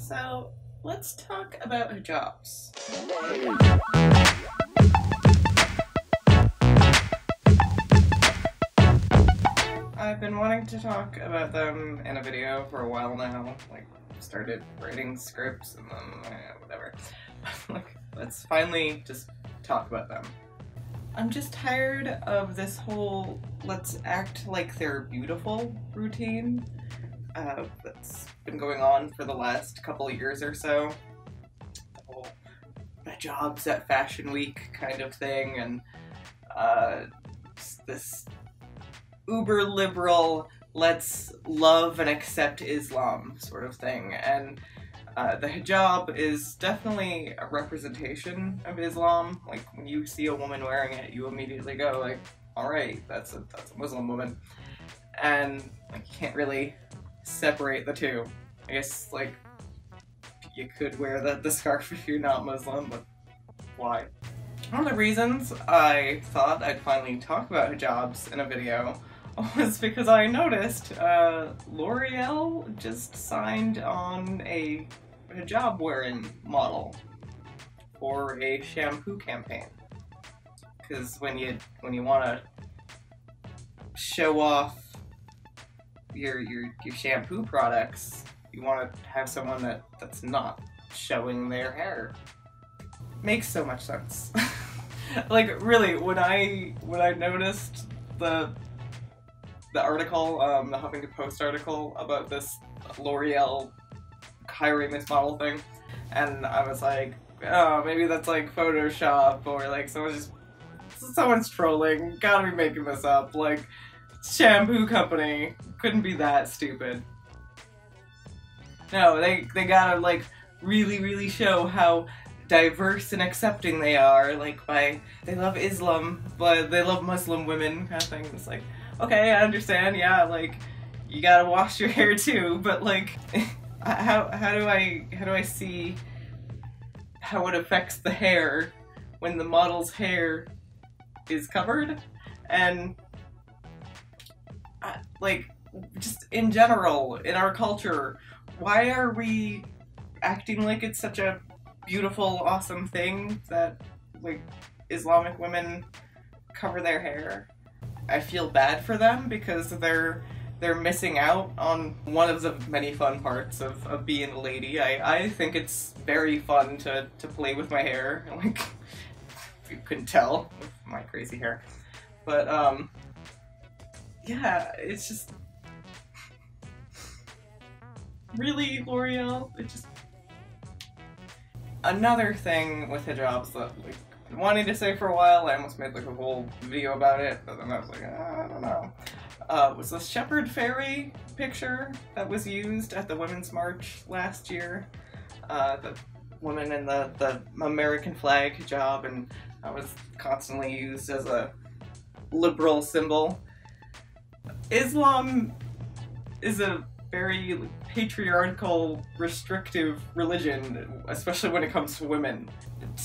So let's talk about hijabs. I've been wanting to talk about them in a video for a while now. Like, started writing scripts and then whatever. Like, let's finally just talk about them. I'm just tired of this whole let's act like they're beautiful routine that's been going on for the last couple of years or so. The whole hijabs at Fashion Week kind of thing, and this uber liberal let's love and accept Islam sort of thing. And the hijab is definitely a representation of Islam. Like, when you see a woman wearing it, you immediately go like, alright, that's a Muslim woman. And like, you can't really separate the two. I guess, like, you could wear the scarf if you're not Muslim, but why? One of the reasons I thought I'd finally talk about hijabs in a video was because I noticed L'Oreal just signed on a hijab wearing model for a shampoo campaign. Because when you want to show off your shampoo products, you want to have someone that's not showing their hair. Makes so much sense. Like, really, when I noticed the article, the Huffington Post article about this L'Oreal hiring this model thing, and I was like, oh, maybe that's like Photoshop, or like someone's trolling, gotta be making this up, like, shampoo company, couldn't be that stupid. No, they gotta like really show how diverse and accepting they are, like they love Islam, but they love Muslim women kind of thing. It's like, okay, I understand, yeah, like, you gotta wash your hair too, but like, how do I see how it affects the hair when the model's hair is covered? And like, just in general, in our culture, why are we acting like it's such a beautiful, awesome thing that, like, Islamic women cover their hair? I feel bad for them because they're missing out on one of the many fun parts of being a lady. I think it's very fun to play with my hair, like, if you couldn't tell with my crazy hair. But yeah, it's just really, L'Oreal, it just... Another thing with hijabs that, like, I've been wanting to say for a while, I almost made like a whole video about it, but then I was like, I don't know, was the Shepherd Fairy picture that was used at the Women's March last year. The woman in the American flag hijab, and that was constantly used as a liberal symbol. Islam is a very patriarchal, restrictive religion, especially when it comes to women.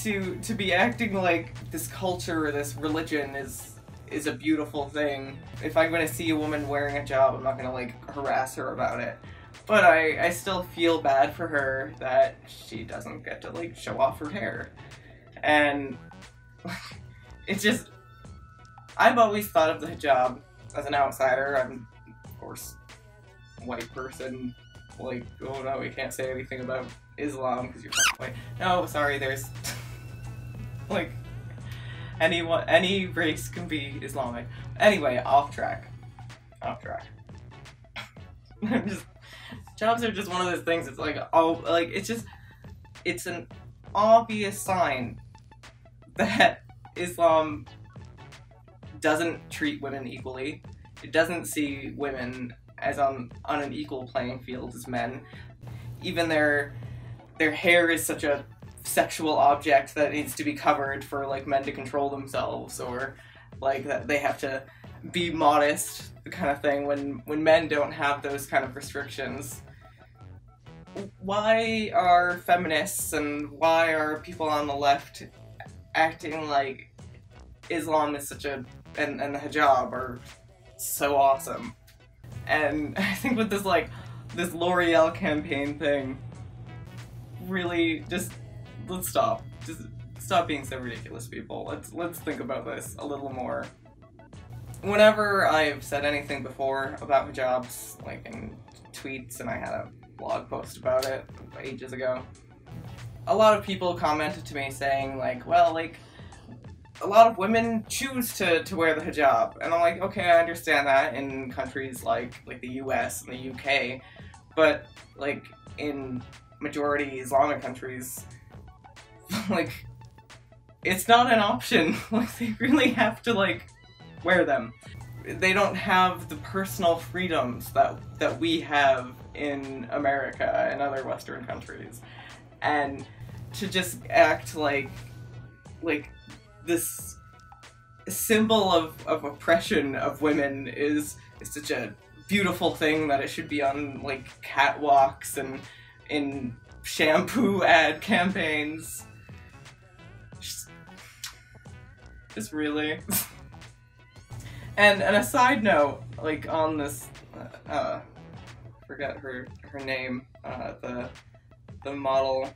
To be acting like this culture or this religion is a beautiful thing. If I'm gonna see a woman wearing a hijab, I'm not gonna like harass her about it. But I still feel bad for her that she doesn't get to like show off her hair. And it's just, I've always thought of the hijab as an outsider. I'm, of course, a white person. Like, oh no, we can't say anything about Islam because you're white. No, sorry, there's like any race can be Islamic. Anyway, off track. I'm just, jobs are just one of those things. It's like, oh, like, it's an obvious sign that Islam doesn't treat women equally. It doesn't see women as on an equal playing field as men. Even their hair is such a sexual object that needs to be covered for like men to control themselves, or like that they have to be modest, the kind of thing, when men don't have those kind of restrictions. Why are feminists and why are people on the left acting like Islam is such a, and the hijab are so awesome? And I think with this, like, this L'Oreal campaign thing, really, just, let's stop. Just stop being so ridiculous, people. Let's think about this a little more. Whenever I've said anything before about hijabs, like in tweets, and I had a blog post about it ages ago, a lot of people commented to me saying, like, well, like, a lot of women choose to wear the hijab. And I'm like, okay, I understand that in countries like the US and the UK, but, like, in majority Islamic countries, like, it's not an option. Like, they really have to, like, wear them. They don't have the personal freedoms that we have in America and other Western countries. And to just act like this symbol of oppression of women is such a beautiful thing that it should be on, like, catwalks and in shampoo ad campaigns. Just really. And a side note, like, on this, forget her name, the model,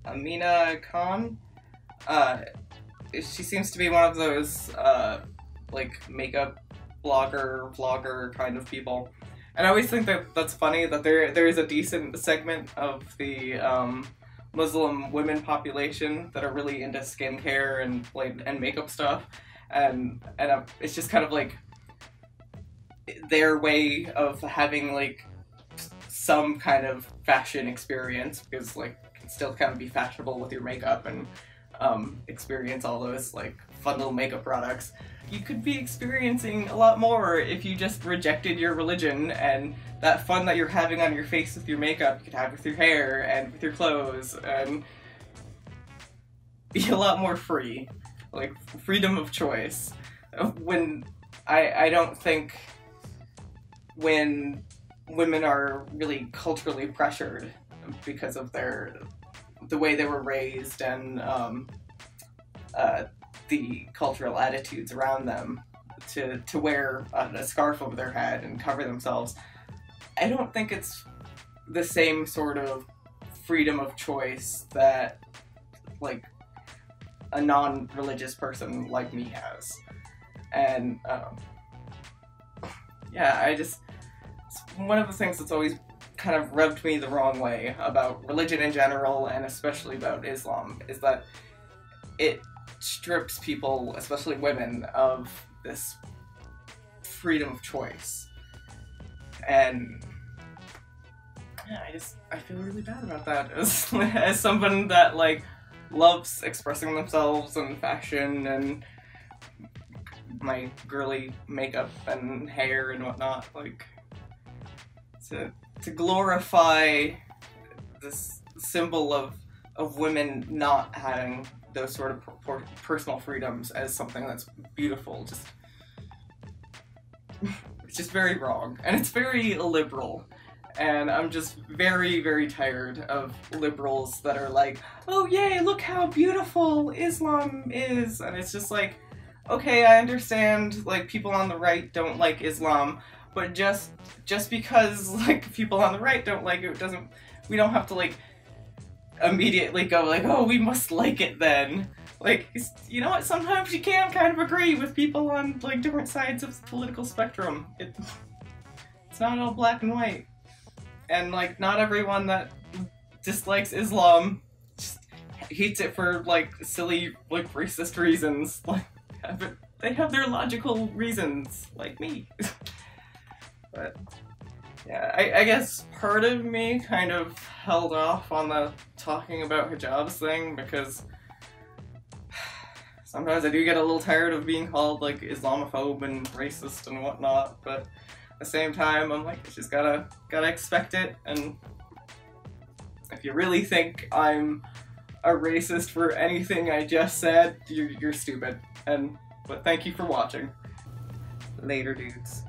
Amina Khan, she seems to be one of those, like, makeup blogger, vlogger kind of people. And I always think that that's funny that there is a decent segment of the, Muslim women population that are really into skincare and makeup stuff. And it's just kind of like their way of having, like, some kind of fashion experience, because, like, it can still kind of be fashionable with your makeup and experience all those, like, fun little makeup products. You could be experiencing a lot more if you just rejected your religion, and that fun that you're having on your face with your makeup you could have with your hair and with your clothes, and be a lot more free. Like, freedom of choice. When I don't think when women are really culturally pressured because of the way they were raised and the cultural attitudes around them to wear a scarf over their head and cover themselves, I don't think it's the same sort of freedom of choice that, like, a non-religious person like me has. And yeah, it's one of the things that's always kind of rubbed me the wrong way about religion in general, and especially about Islam, is that it strips people, especially women, of this freedom of choice. And yeah, I feel really bad about that as someone that, like, loves expressing themselves and fashion and my girly makeup and hair and whatnot. Like, to glorify this symbol of women not having those sort of personal freedoms as something that's beautiful, it's just very wrong, and it's very illiberal. And I'm just very, very tired of liberals that are like, oh yay, look how beautiful Islam is. And it's just like, okay, I understand, like, people on the right don't like Islam, but just because, like, people on the right don't like it we don't have to, like, immediately go like, oh, we must like it then. Like, you know what, sometimes you can kind of agree with people on, like, different sides of the political spectrum. It's not all black and white. And, like, not everyone that dislikes Islam just hates it for, like, silly, like, racist reasons. Like, they have their logical reasons, like me. But yeah, I guess part of me kind of held off on the talking about hijabs thing, because sometimes I do get a little tired of being called, like, Islamophobe and racist and whatnot, but at the same time, I'm like, I just gotta expect it. And if you really think I'm a racist for anything I just said, you're stupid. But thank you for watching. Later, dudes.